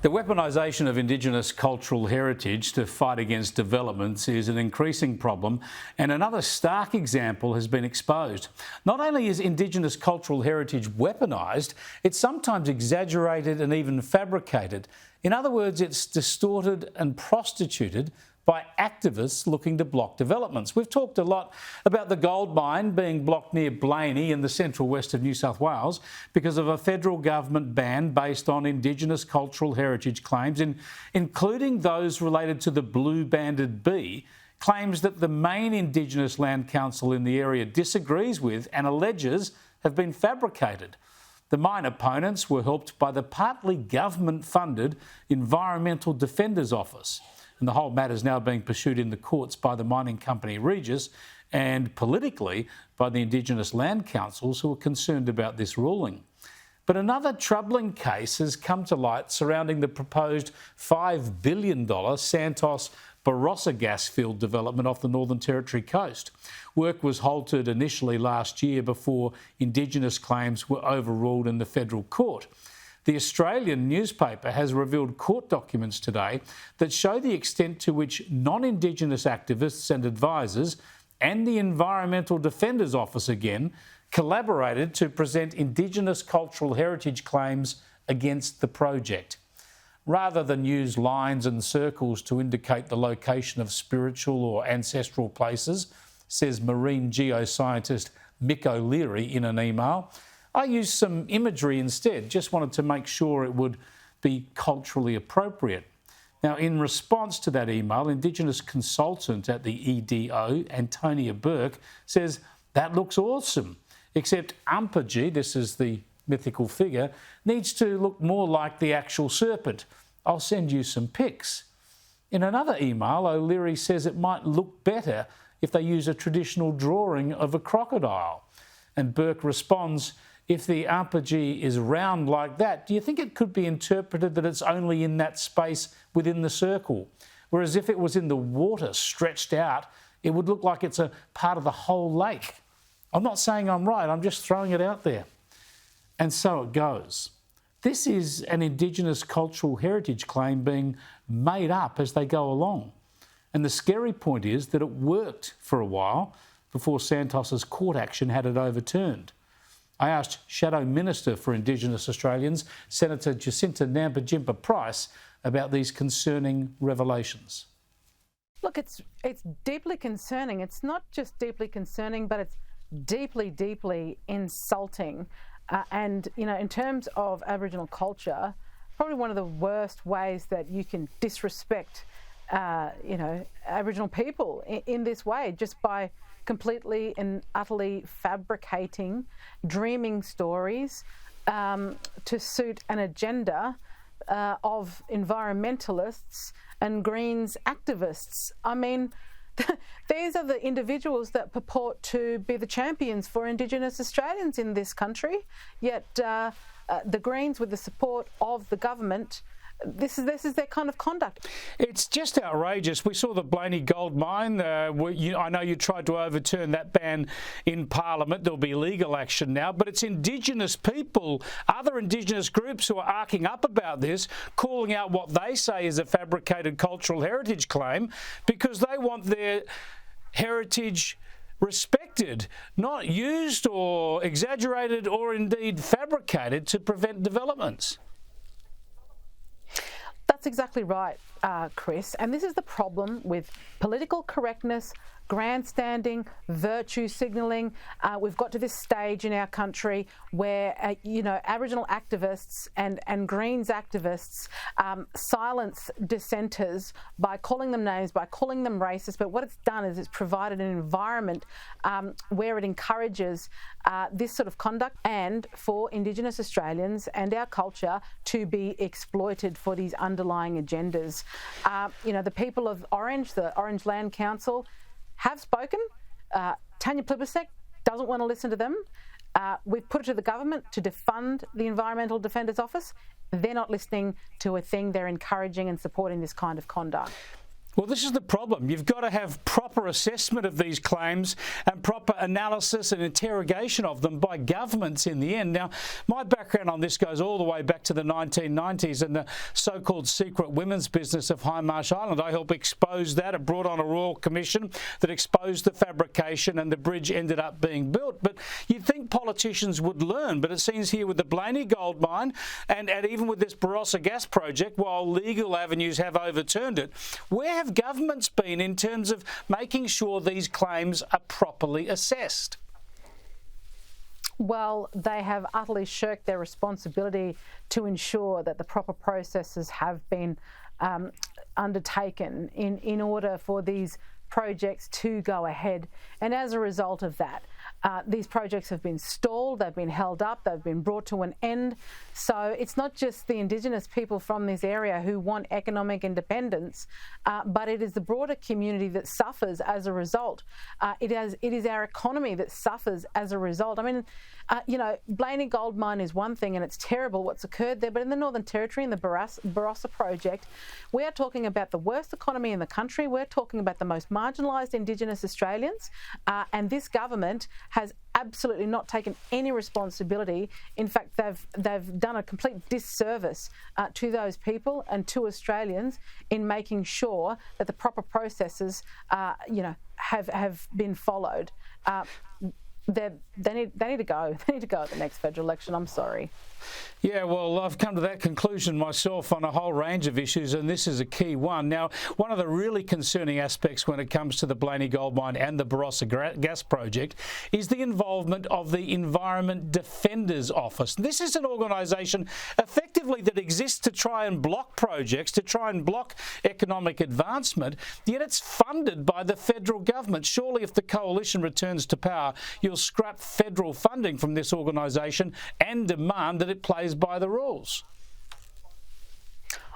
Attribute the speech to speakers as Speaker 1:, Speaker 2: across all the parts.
Speaker 1: The weaponisation of Indigenous cultural heritage to fight against developments is an increasing problem, and another stark example has been exposed. Not only is Indigenous cultural heritage weaponised, it's sometimes exaggerated and even fabricated. In other words, it's distorted and prostituted by activists looking to block developments. We've talked a lot about the gold mine being blocked near Blaney in the central west of New South Wales because of a federal government ban based on Indigenous cultural heritage claims, including those related to the blue-banded bee, claims that the main Indigenous Land Council in the area disagrees with and alleges have been fabricated. The mine opponents were helped by the partly government-funded Environmental Defenders Office. And the whole matter is now being pursued in the courts by the mining company Regis and politically by the Indigenous Land Councils who are concerned about this ruling. But another troubling case has come to light surrounding the proposed $5 billion Santos Barossa gas field development off the Northern Territory coast. Work was halted initially last year before Indigenous claims were overruled in the federal court. The Australian newspaper has revealed court documents today that show the extent to which non-Indigenous activists and advisors and the Environmental Defenders Office again collaborated to present Indigenous cultural heritage claims against the project. Rather than use lines and circles to indicate the location of spiritual or ancestral places, says marine geoscientist Mick O'Leary in an email, I used some imagery instead, just wanted to make sure it would be culturally appropriate. Now, in response to that email, Indigenous consultant at the EDO, Antonia Burke, says, that looks awesome, except Nampijinpa, this is the mythical figure, needs to look more like the actual serpent. I'll send you some pics. In another email, O'Leary says it might look better if they use a traditional drawing of a crocodile. And Burke responds, if the Nampijinpa is round like that, do you think it could be interpreted that it's only in that space within the circle? Whereas if it was in the water stretched out, it would look like it's a part of the whole lake. I'm not saying I'm right, I'm just throwing it out there. And so it goes. This is an Indigenous cultural heritage claim being made up as they go along. And the scary point is that it worked for a while before Santos's court action had it overturned. I asked Shadow Minister for Indigenous Australians, Senator Jacinta Price, about these concerning revelations.
Speaker 2: Look, it's deeply concerning. It's not just deeply concerning, but it's deeply, deeply insulting. And, you know, in terms of Aboriginal culture, probably one of the worst ways that you can disrespect, Aboriginal people in this way, just by completely and utterly fabricating, dreaming stories to suit an agenda of environmentalists and Greens activists. I mean, these are the individuals that purport to be the champions for Indigenous Australians in this country, yet the Greens, with the support of the government, this is their kind of conduct.
Speaker 1: It's just outrageous. We saw the Blaney gold mine. I know you tried to overturn that ban in Parliament. There'll be legal action now, but it's Indigenous people, other Indigenous groups who are arcing up about this, calling out what they say is a fabricated cultural heritage claim because they want their heritage respected, not used or exaggerated or indeed fabricated to prevent developments.
Speaker 2: That's exactly right, Chris. And this is the problem with political correctness, grandstanding, virtue signalling. We've got to this stage in our country where, Aboriginal activists and Greens activists silence dissenters by calling them names, by calling them racist. But what it's done is it's provided an environment where it encourages this sort of conduct and for Indigenous Australians and our culture to be exploited for these underlying agendas. The people of Orange, the Orange Land Council, have spoken. Tanya Plibersek doesn't want to listen to them. We've put it to the government to defund the Environmental Defenders Office. They're not listening to a thing. They're encouraging and supporting this kind of conduct.
Speaker 1: Well, this is the problem. You've got to have proper assessment of these claims and proper analysis and interrogation of them by governments in the end. Now, my background on this goes all the way back to the 1990s and the so-called secret women's business of Hindmarsh Island. I helped expose that. It brought on a royal commission that exposed the fabrication, and the bridge ended up being built. But you'd think politicians would learn, but it seems here with the Blaney gold mine and even with this Barossa gas project, while legal avenues have overturned it, where have governments been in terms of making sure these claims are properly assessed?
Speaker 2: Well, they have utterly shirked their responsibility to ensure that the proper processes have been undertaken in order for these projects to go ahead. And as a result of that, these projects have been stalled, they've been held up, they've been brought to an end. So it's not just the Indigenous people from this area who want economic independence, but it is the broader community that suffers as a result. It is our economy that suffers as a result. I mean, Blaney Gold Mine is one thing, and it's terrible what's occurred there, but in the Northern Territory, in the Barossa project, we are talking about the worst economy in the country. We're talking about the most marginalised Indigenous Australians, and this government has absolutely not taken any responsibility. In fact, they've done a complete disservice to those people and to Australians in making sure that the proper processes, have been followed. They need to go. They need to go at the next federal election. I'm sorry.
Speaker 1: Yeah, well, I've come to that conclusion myself on a whole range of issues, and this is a key one. Now, one of the really concerning aspects when it comes to the Blaney Gold Mine and the Barossa gas project is the involvement of the Environment Defenders Office. This is an organisation effectively that exists to try and block projects, to try and block economic advancement, yet it's funded by the federal government. Surely if the coalition returns to power, you'll scrap federal funding from this organisation and demand that it plays by the rules.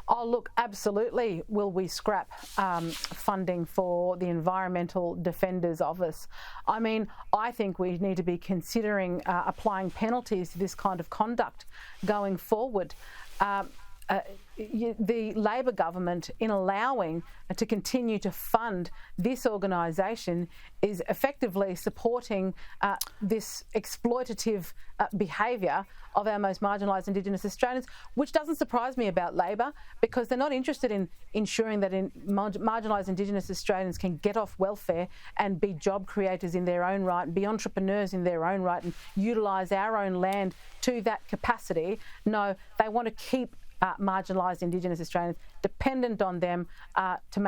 Speaker 2: Oh, look, absolutely will we scrap funding for the Environmental Defenders Office. I mean, I think we need to be considering applying penalties to this kind of conduct going forward. The Labor government, in allowing to continue to fund this organisation, is effectively supporting this exploitative behaviour of our most marginalised Indigenous Australians, which doesn't surprise me about Labor, because they're not interested in ensuring that marginalised Indigenous Australians can get off welfare and be job creators in their own right, and be entrepreneurs in their own right, and utilise our own land to that capacity. No, they want to keep marginalised Indigenous Australians dependent on them to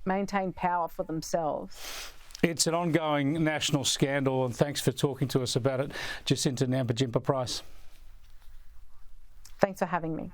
Speaker 2: maintain power for themselves.
Speaker 1: It's an ongoing national scandal, and thanks for talking to us about it, Jacinta Nampijinpa Price.
Speaker 2: Thanks for having me.